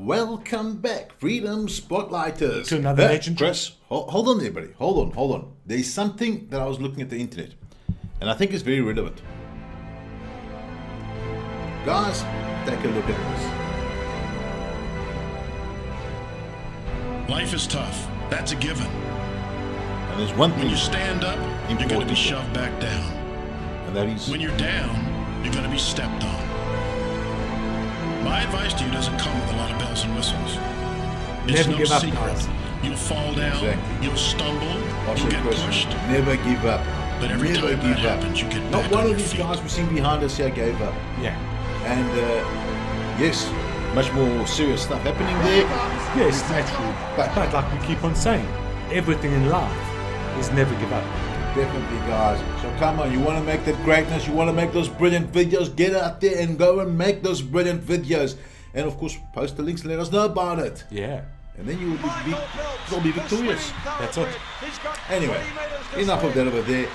welcome back, Freedom Spotlighters. To another legend. Chris, hold on there, buddy. Hold on. There's something that I was looking at the internet, and I think it's very relevant. Guys, take a look at this. Life is tough. That's a given. And there's one thing. When you stand up, you're going to be shoved back down. And that is... When you're down, you're going to be stepped on. My advice to you doesn't come with a lot of bells and whistles. It's Never give up, secret. guys. You'll fall down, Exactly. you'll stumble, Also, you'll get Chris, pushed. never give up. But every Never time give that up. happens, you get Not back one on of your these feet. guys we see behind us here gave up. Yeah. And yes, much more serious stuff happening there. Yes, naturally. But like we keep on saying, everything in life is never give up. Definitely, guys. So come on, you want to make that greatness, you want to make those brilliant videos, get out there and go and make those brilliant videos. And of course, post the links and let us know about it. Yeah. And then you will be victorious. That's it. Anyway, enough of that over there.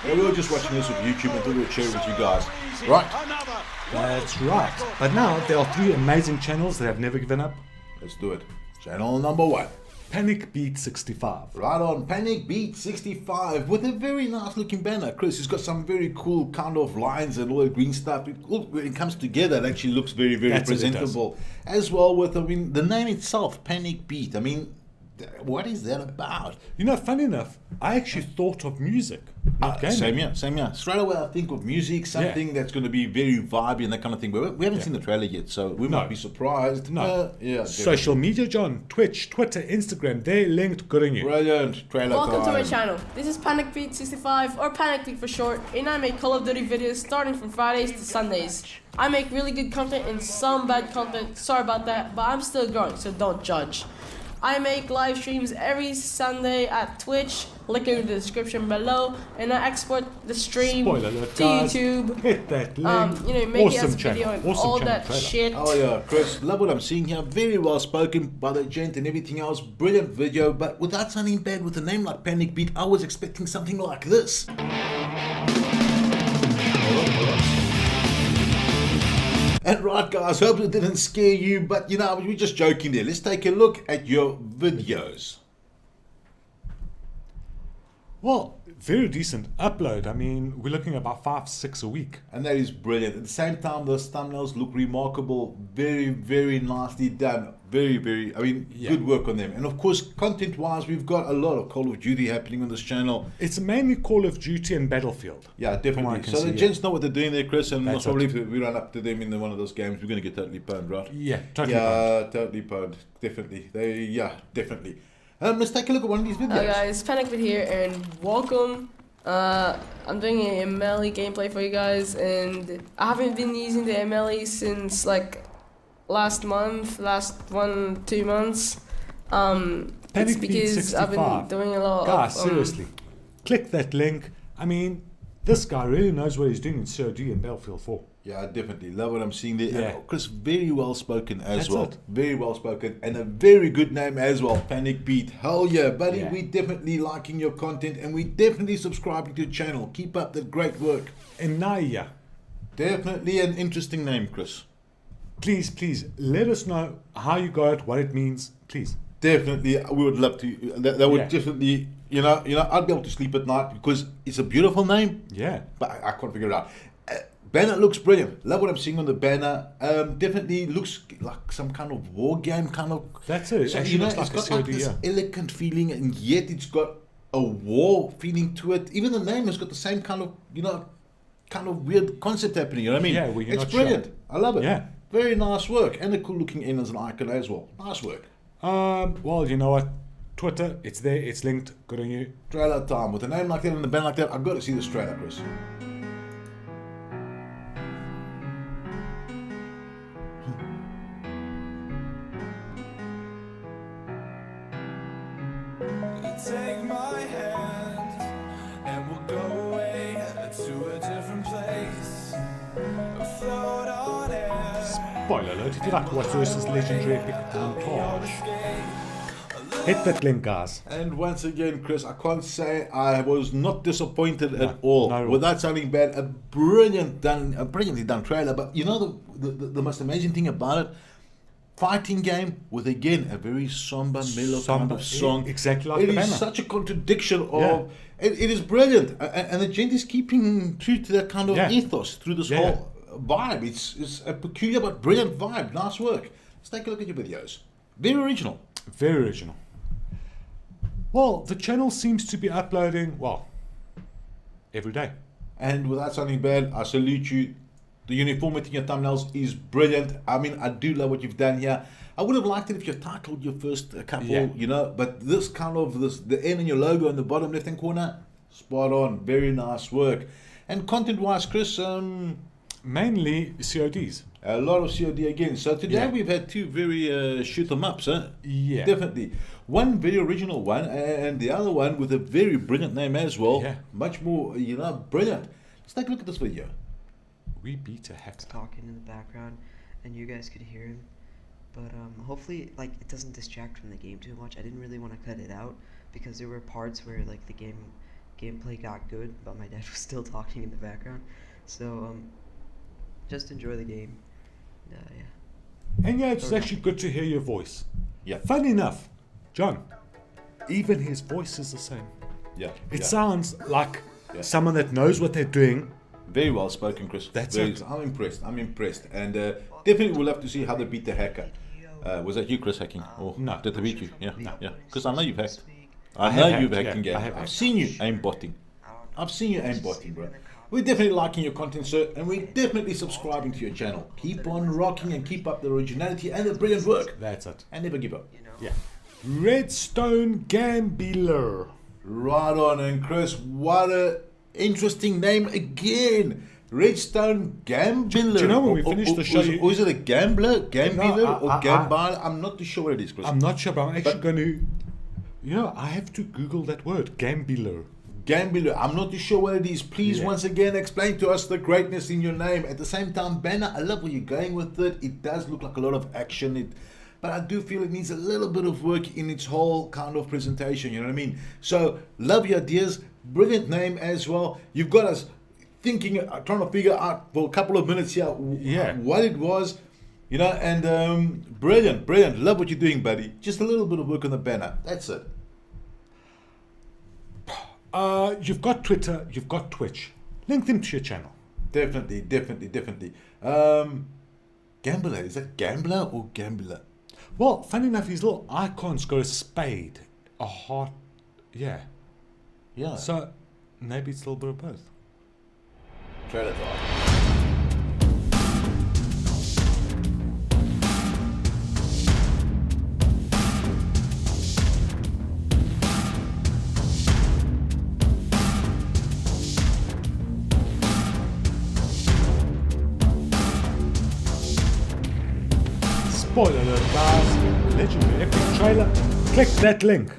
We were just watching this on YouTube and thought we'd share it with you guys. Right? That's right. But now there are 3 amazing channels that have never given up. Let's do it. Channel number 1. Panic Beat 65. Right on, Panic Beat 65 with a very nice looking banner. Chris, it's got some very cool kind of lines and all the green stuff. When it comes together, it actually looks very, very That's presentable. As well with, the name itself, Panic Beat. What is that about? You know, funny enough, I actually thought of music. Not gaming. Same here. Straight away I think of music, something that's going to be very vibey and that kind of thing. But we haven't seen the trailer yet, so we might be surprised. No. Yeah. Social media, John. Twitch, Twitter, Instagram. They're linked. Good on you. Brilliant. Trailer Welcome to time. my channel. This is Panic Beat 65 or Panic Beat for short, and I make Call of Duty videos starting from Fridays to Sundays. I make really good content and some bad content. Sorry about that, but I'm still growing, so don't judge. I make live streams every Sunday at Twitch, link in the description below, and I export the stream Spoiler alert, to guys. YouTube. Hit that link. Make Awesome it as a channel. video and Awesome all channel that trailer. shit. Oh yeah, Chris, love what I'm seeing here. Very well spoken by the gent and everything else. Brilliant video, but without sounding bad with a name like Panic Beat, I was expecting something like this. And right, guys, hope it didn't scare you, but we're just joking there. Let's take a look at your videos. Well, very decent upload. We're looking at about 5-6 a week. And that is brilliant. At the same time, those thumbnails look remarkable. Very, very nicely done. Very, good work on them. And of course, content-wise, we've got a lot of Call of Duty happening on this channel. It's mainly Call of Duty and Battlefield. Yeah, definitely. So the gents know what they're doing there, Chris, and most probably if we run up to them in one of those games, we're going to get totally pwned, right? Yeah, totally. Yeah, totally pwned. Definitely. Definitely. Let's take a look at one of these videos. Hi guys, Panic Beat here, and welcome. I'm doing a MLE gameplay for you guys, and I haven't been using the MLE since last 2 months. It's because I've been doing a lot guys, of seriously, click that link. This guy really knows what he's doing in COD and Battlefield 4. Yeah, definitely. Love what I'm seeing there. Yeah. And Chris, very well spoken as That's well. it. Very well spoken. And a very good name as well. Panic Beat. Hell yeah, buddy. Yeah. We definitely liking your content and we definitely subscribing to your channel. Keep up the great work. And Naya, Definitely an interesting name, Chris. please, let us know how you got it, what it means, please. Definitely, we would love to. That would Yeah. definitely, I'd be able to sleep at night because it's a beautiful name, Yeah. but I can't figure it out. Banner looks brilliant. Love what I'm seeing on the banner. Definitely looks like some kind of war game kind of. That's it. So, Actually looks it's like a got like COD, this yeah. elegant feeling, and yet it's got a war feeling to it. Even the name has got the same kind of, kind of weird concept happening. You know what I mean? Yeah, well, you're it's not brilliant. sure. I love it. Yeah. Very nice work, and a cool looking end as an icon as well. Nice work. Well, you know what? Twitter, it's there, it's linked. Good on you. Trailer time with a name like that and a band like that. I've got to see this trailer, Chris. Take my hand and we'll go away to a different place. Float on air. Spoiler alert, if you like to watch versus legendary epic montage, hit that link, guys. And once again, Chris, I can't say I was not disappointed at all. not at all. Without sounding bad, a brilliantly done trailer. But the most amazing thing about it, fighting game with again a very somber, mellow kind of song. Exactly like It the is banner. such a contradiction of. Yeah. It is brilliant, and the gent is keeping true to that kind of Yeah. ethos through this Yeah. whole vibe. It's a peculiar but brilliant vibe. Nice work. Let's take a look at your videos. Very original. Very original. Well, the channel seems to be uploading, well, every day. And without sounding bad, I salute you. The uniformity in your thumbnails is brilliant. I mean, I do love what you've done here. I would have liked it if you titled your first couple, Yeah. you know, but this kind of, the N in your logo in the bottom left-hand corner, spot on. Very nice work. And content-wise, Chris, Mainly CODs. a lot of COD again. So today Yeah. we've had two very shoot 'em ups, huh? Yeah. Definitely. One very original one, and the other one with a very brilliant name as well. Yeah. Much more, you know, brilliant. Let's take a look at this video. We beat a hacker. Talking in the background, and you guys could hear him. But hopefully, like, it doesn't distract from the game too much. I didn't really want to cut it out because there were parts where like the gameplay got good, but my dad was still talking in the background. So just enjoy the game. Yeah. And yeah, it's actually good to hear your voice. Yeah. Funny enough, John, even his voice is the same. Yeah. It yeah. sounds like Yeah. someone that knows what they're doing. Very well spoken, Chris. That's Very, it. I'm impressed. And definitely we'll have to see how they beat the hacker. Was that you, Chris, hacking? Or No. did they beat you? Yeah. No. Yeah. Because I know you've hacked. I I have know you've hacked, hacked in yeah, game. I have I've hacked. seen you aimbotting. I've seen you aimbotting, bro. We're definitely liking your content, sir, and we're definitely subscribing to your channel. Keep on rocking and keep up the originality and the brilliant work. That's it. And never give up. Yeah. Redstone Gambler. Right on, and Chris, what a interesting name again. Redstone Gambler. Do you know when we finish the show, Or is it a gambler, gambler, No, or gambler? I'm not too sure what it is, Chris. I'm not sure, but I'm actually But- going to, I have to Google that word, Gambler. Gambler. I'm not too sure what it is. Please, Yeah. once again, explain to us the greatness in your name. At the same time, banner, I love where you're going with it. It does look like a lot of action. But I do feel it needs a little bit of work in its whole kind of presentation. You know what I mean? So, love your ideas. Brilliant name as well. You've got us thinking, trying to figure out for a couple of minutes here Yeah. what it was. You know, and brilliant. Love what you're doing, buddy. Just a little bit of work on the banner. That's it. You've got Twitter, you've got Twitch. Link them to your channel. Definitely. Gambler, is that gambler or gambler? Well, funny enough, his little icons got a spade, a heart. Yeah. Yeah. So maybe it's a little bit of both. Trailer time. Spoiler alert, guys. Legendary epic trailer. Click that link.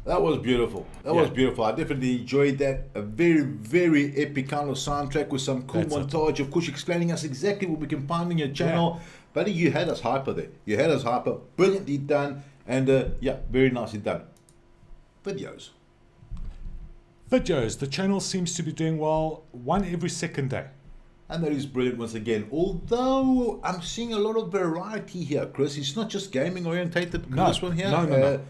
That was beautiful. That was beautiful. I definitely enjoyed that. A very, very epic kind of soundtrack with some cool That's it. montage. Of course, explaining us exactly what we can find on your channel. Buddy, you had us hyper there. You had us hyper. Brilliantly done. And yeah, very nicely done. Videos. Videos. The channel seems to be doing well, one every second day. And that is brilliant once again. Although I'm seeing a lot of variety here, Chris. It's not just gaming orientated. No. This one here. No.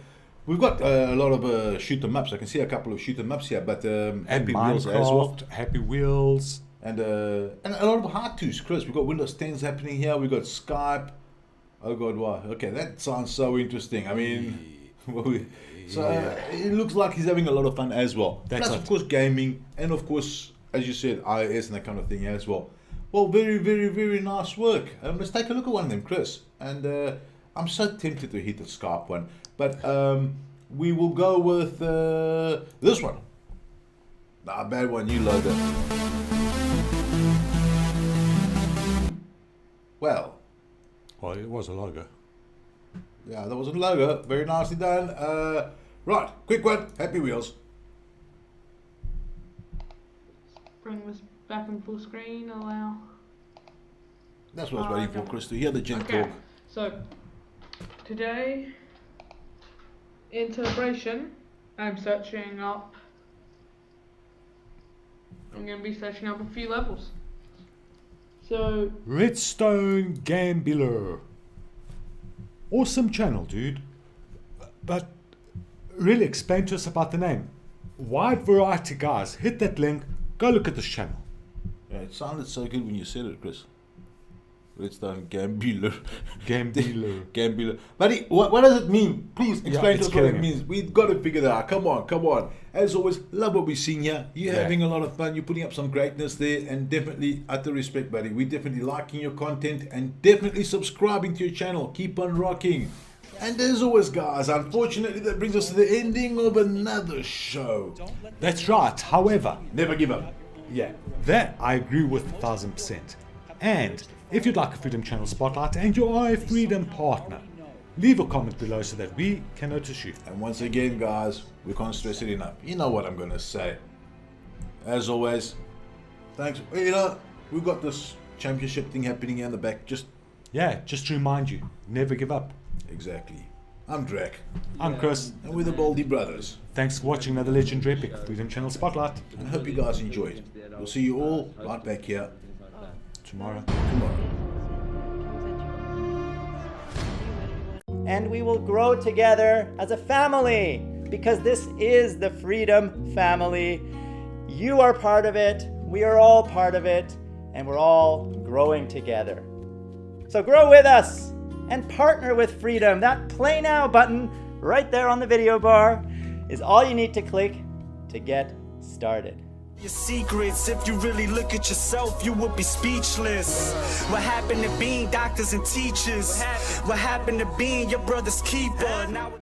We've got a lot of shoot 'em ups. I can see a couple of shoot 'em ups here, but And Happy Wheels as well. Minecraft, Happy Wheels. And a lot of hard twos, Chris. We've got Windows 10s happening here. We've got Skype. Oh God, wow. Okay, that sounds so interesting. I mean, it looks like he's having a lot of fun as well. That's Plus, it. of course, gaming, and of course, as you said, iOS and that kind of thing as well. Well, very, very, very nice work. Let's take a look at one of them, Chris. And I'm so tempted to hit the Skype one, but we will go with this one. Nah, bad one. You load it. Well, It was a logo. yeah, that was a logo. Very nicely done. Right, quick one. Happy Wheels. Bring this back in full screen, allow. That's what I was waiting for, okay. Chris, to hear the gent talk. So, today, in Celebration, I'm going to be searching up a few levels. So, Redstone Gambler. Awesome channel, dude. But really explain to us about the name. Wide variety, guys. Hit that link. Go look at this channel. Yeah, it sounded so good when you said it, Chris. Redstone Gambler. Gambler. Buddy, what does it mean? Please explain to us what it means. We've got to figure that out. Come on. As always, love what we're seeing here. You're having a lot of fun. You're putting up some greatness there. And definitely, utter respect, buddy. We're definitely liking your content and definitely subscribing to your channel. Keep on rocking. And as always, guys, unfortunately, that brings us to the ending of another show. That's right. However, Never give up. yeah, that I agree with 1000%. And if you'd like a Freedom Channel spotlight and you are a Freedom partner, leave a comment below so that we can notice you. And once again, guys, we can't stress it enough. You know what I'm going to say. As always, thanks. You know, we've got this championship thing happening here in the back. Just to remind you, never give up. exactly. I'm Drac. I'm Chris. And we're the Baldy Brothers. Thanks for watching another legendary epic Freedom Channel spotlight. And I hope you guys enjoyed. We'll see you all right back here Tomorrow. And we will grow together as a family, because this is the Freedom Family. You are part of it, we are all part of it, and we're all growing together. So grow with us and partner with Freedom. That Play Now button right there on the video bar is all you need to click to get started. Your secrets, if you really look at yourself, you would be speechless. What happened to being doctors and teachers? What happened to being your brother's keeper? Now